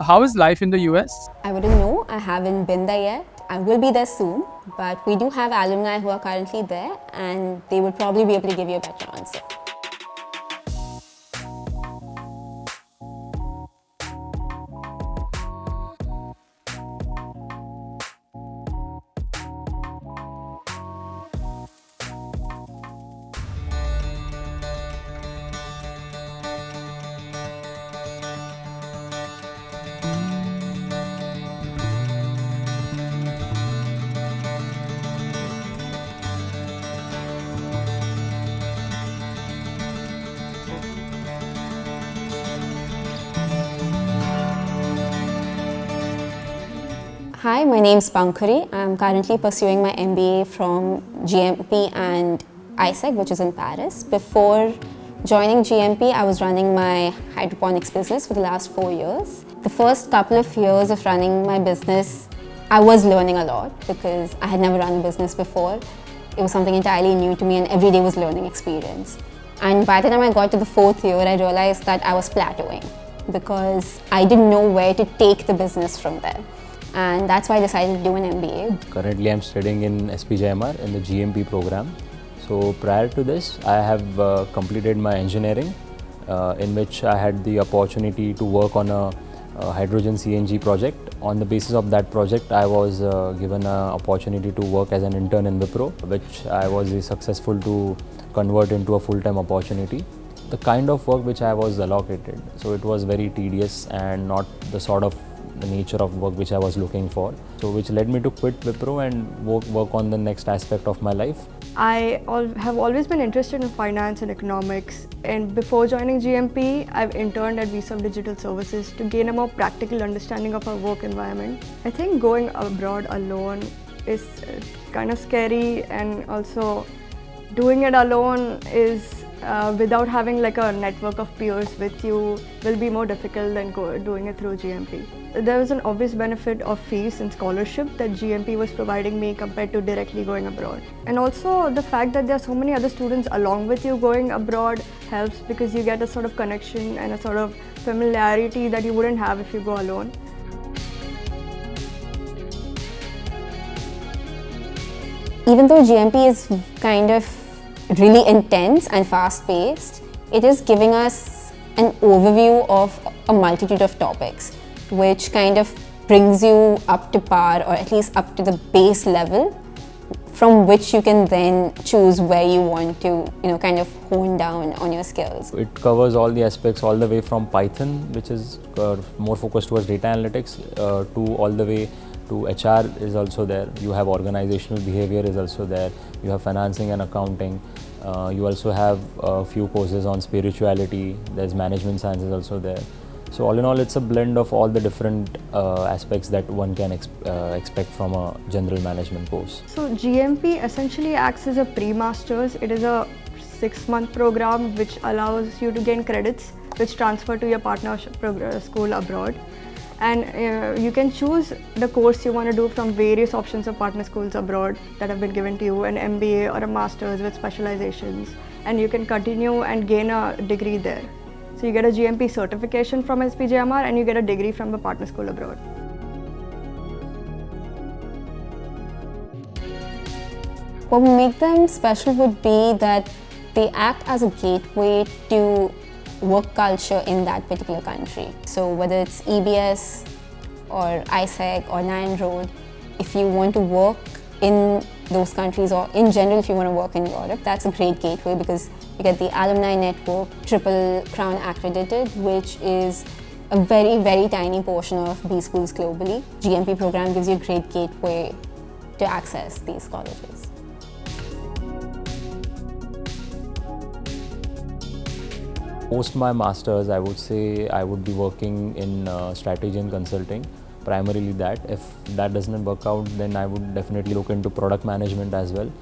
How is life in the US? I wouldn't know. I haven't been there yet. I will be there soon, but we do have alumni who are currently there, and they will probably be able to give you a better answer. Hi, my name is Pankuri. I'm currently pursuing my MBA from GMP and ISEC, which is in Paris. Before joining GMP, I was running my hydroponics business for the last 4 years. The first couple of years of running my business, I was learning a lot because I had never run a business before. It was something entirely new to me, and every day was learning experience. And by the time I got to the 4th year, I realized that I was plateauing because I didn't know where to take the business from there. And that's why I decided to do an MBA. Currently, I'm studying in SPJIMR in the GMP program. So prior to this, I have completed my engineering, in which I had the opportunity to work on a hydrogen CNG project. On the basis of that project, I was given an opportunity to work as an intern in Wipro, which I was successful to convert into a full-time opportunity. The kind of work which I was allocated, so it was very tedious and not the sort of the nature of work which I was looking for. So which led me to quit Wipro and work on the next aspect of my life. I have always been interested in finance and economics, and before joining GMP, I've interned at Visa Digital Services to gain a more practical understanding of our work environment. I think going abroad alone is kind of scary, and also doing it alone is without having like a network of peers with you will be more difficult than doing it through GMP. There was an obvious benefit of fees and scholarship that GMP was providing me compared to directly going abroad. And also the fact that there are so many other students along with you going abroad helps because you get a sort of connection and a sort of familiarity that you wouldn't have if you go alone. Even though GMP is kind of really intense and fast-paced, it is giving us an overview of a multitude of topics, which kind of brings you up to par, or at least up to the base level, from which you can then choose where you want to, kind of hone down on your skills. It covers all the aspects, all the way from Python, which is more focused towards data analytics, to all the way to HR is also there. You have organizational behavior is also there. You have financing and accounting. You also have a few courses on spirituality. There's management sciences also there. So all in all, it's a blend of all the different aspects that one can expect from a general management course. So GMP essentially acts as a pre-masters. It is a 6-month program which allows you to gain credits which transfer to your partner school abroad. And you can choose the course you want to do from various options of partner schools abroad that have been given to you, an MBA or a master's with specializations, and you can continue and gain a degree there. So you get a GMP certification from SPJIMR and you get a degree from the partner school abroad. What would make them special would be that they act as a gateway to work culture in that particular country. So whether it's EBS or ISEC or Nine Road, if you want to work in those countries, or in general if you want to work in Europe, that's a great gateway because you get the Alumni network, Triple Crown accredited, which is a very, very tiny portion of B schools globally. GMP program gives you a great gateway to access these colleges. Post my masters, I would say I would be working in strategy and consulting, primarily that. If that doesn't work out, then I would definitely look into product management as well.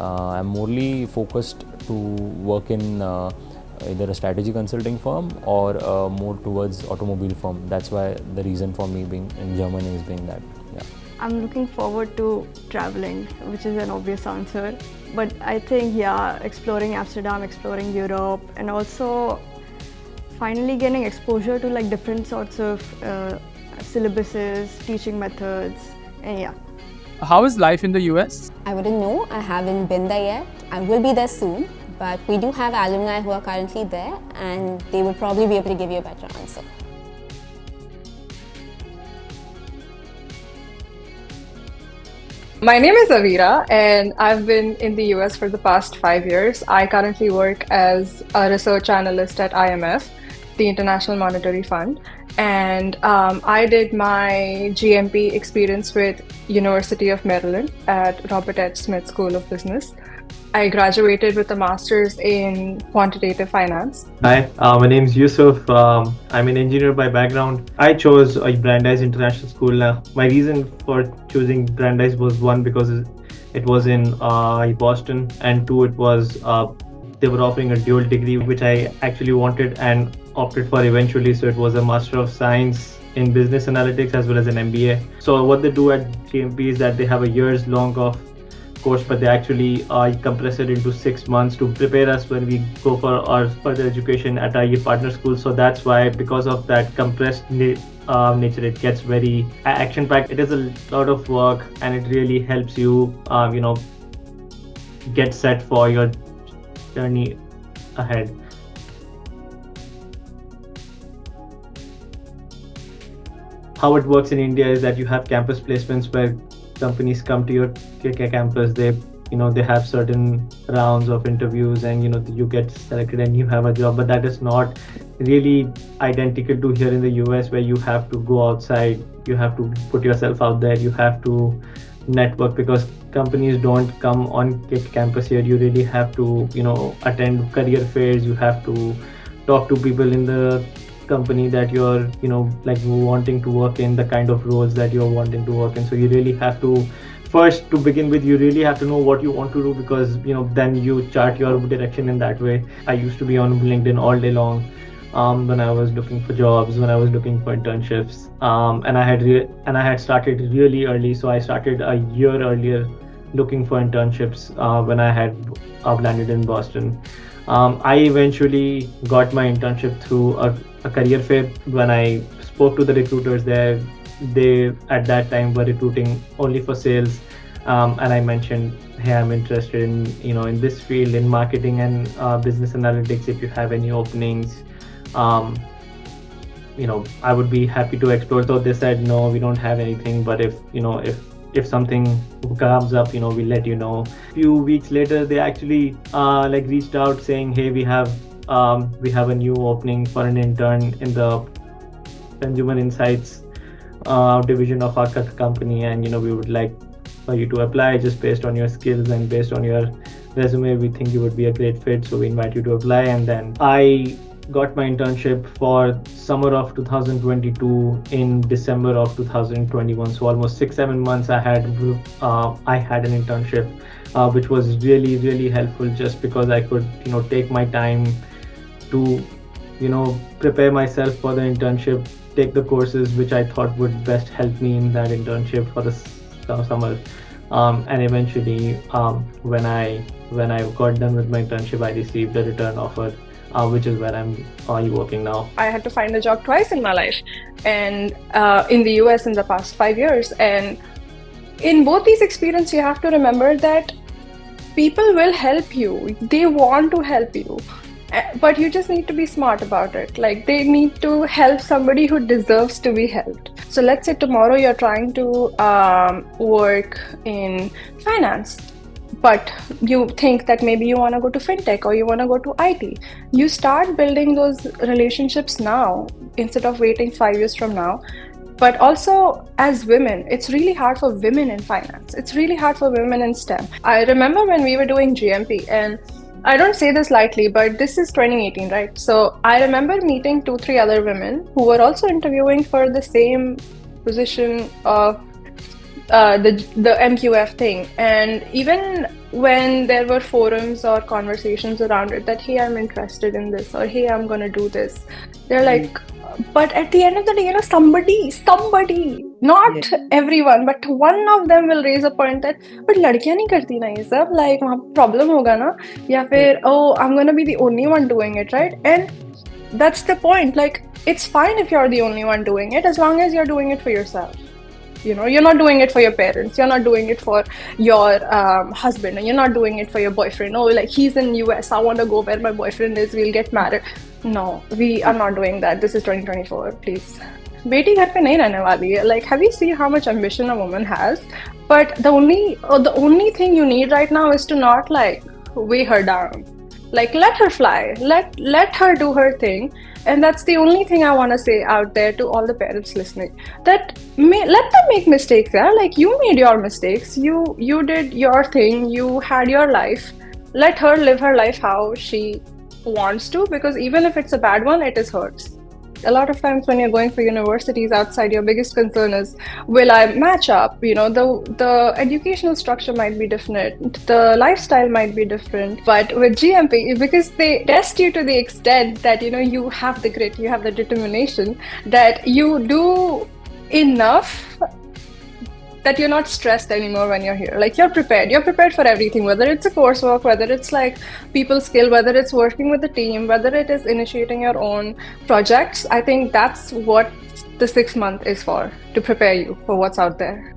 I'm morely focused to work in either a strategy consulting firm or more towards automobile firm. That's why the reason for me being in Germany is being that. Yeah. I'm looking forward to traveling, which is an obvious answer. But I think, yeah, exploring Amsterdam, exploring Europe, and also finally getting exposure to like different sorts of syllabuses, teaching methods, and yeah. How is life in the US? I wouldn't know. I haven't been there yet. I will be there soon. But we do have alumni who are currently there, and they will probably be able to give you a better answer. My name is Avira, and I've been in the US for the past 5 years. I currently work as a research analyst at IMF, the International Monetary Fund. And I did my GMP experience with University of Maryland at Robert H. Smith School of Business. I graduated with a master's in quantitative finance. Hi, my name is Yusuf. I'm an engineer by background. I chose Brandeis International School. My reason for choosing Brandeis was one, because it was in Boston, and two, it was they were offering a dual degree, which I actually wanted and opted for eventually. So it was a Master of Science in Business Analytics as well as an MBA. So what they do at GMP is that they have a year's long of course, but they actually compress it into 6 months to prepare us when we go for our further education at our partner school. So that's why, because of that compressed nature, it gets very action-packed. It is a lot of work, and it really helps you, get set for your journey ahead. How it works in India is that you have campus placements where companies come to your campus. They have certain rounds of interviews, and you get selected and you have a job. But that is not really identical to here in the US, where you have to go outside, you have to put yourself out there, you have to network, because companies don't come on campus here. You really have to attend career fairs, you have to talk to people in the company that you're wanting to work in, the kind of roles that you're wanting to work in. So you really have to, first, to begin with, you really have to know what you want to do, because then you chart your direction in that way. I used to be on LinkedIn all day long when I was looking for jobs, when I was looking for internships, and I had started really early. So I started a year earlier looking for internships when I had landed in Boston. I eventually got my internship through a career fair. When I spoke to the recruiters there, they at that time were recruiting only for sales, and I mentioned, hey, I'm interested in this field, in marketing and business analytics. If you have any openings, I would be happy to explore. So they said, no, we don't have anything, but if something comes up, we'll let you know. A few weeks later, they actually reached out saying, hey, we have a new opening for an intern in the consumer insights division of our company, and we would like for you to apply. Just based on your skills and based on your resume, we think you would be a great fit, so we invite you to apply. And then I got my internship for summer of 2022 in December of 2021. So almost 6-7 months I had an internship, which was really, really helpful, just because I could take my time to prepare myself for the internship, take the courses which I thought would best help me in that internship for the summer, and eventually when I got done with my internship, I received a return offer, which is where I'm working now. I had to find a job twice in my life, and in the US in the past 5 years. And in both these experiences, you have to remember that people will help you. They want to help you, but you just need to be smart about it. Like, they need to help somebody who deserves to be helped. So let's say tomorrow you're trying to work in finance, but you think that maybe you want to go to fintech or you want to go to IT. You start building those relationships now instead of waiting 5 years from now. But also, as women, it's really hard for women in finance. It's really hard for women in STEM. I remember when we were doing GMP, and I don't say this lightly, but this is 2018, right? So I remember meeting 2-3 other women who were also interviewing for the same position of the MQF thing. And even when there were forums or conversations around it that, hey, I'm interested in this, or hey, I'm gonna do this, they're like, but at the end of the day, somebody, not everyone, but one of them will raise a point that, but ladkiyan nahi karti na ye sab, like wahan problem hoga na, ya fir, oh, I'm gonna be the only one doing it, right? And that's the point. Like, it's fine if you're the only one doing it, as long as you're doing it for yourself. You know, you're not doing it for your parents, you're not doing it for your husband, and you're not doing it for your boyfriend. Oh, like he's in US, I want to go where my boyfriend is, we'll get married. No, we are not doing that. This is 2024, please. बेटी घर पे नहीं रहने वाली है. Like, have you seen how much ambition a woman has? But the only thing you need right now is to not like weigh her down. Like, let her fly, let her do her thing. And that's the only thing I want to say out there to all the parents listening, that let them make mistakes. Yeah, like, you made your mistakes, you did your thing, you had your life. Let her live her life how she wants to, because even if it's a bad one, it is hers. A lot of times when you're going for universities outside, your biggest concern is, will I match up? You know, the educational structure might be different, the lifestyle might be different. But with GMP, because they test you to the extent that, you know, you have the grit, you have the determination, that you do enough that you're not stressed anymore when you're here. Like, you're prepared for everything, whether it's a coursework, whether it's like people skill, whether it's working with the team, whether it is initiating your own projects. I think that's what the 6 month is for, to prepare you for what's out there.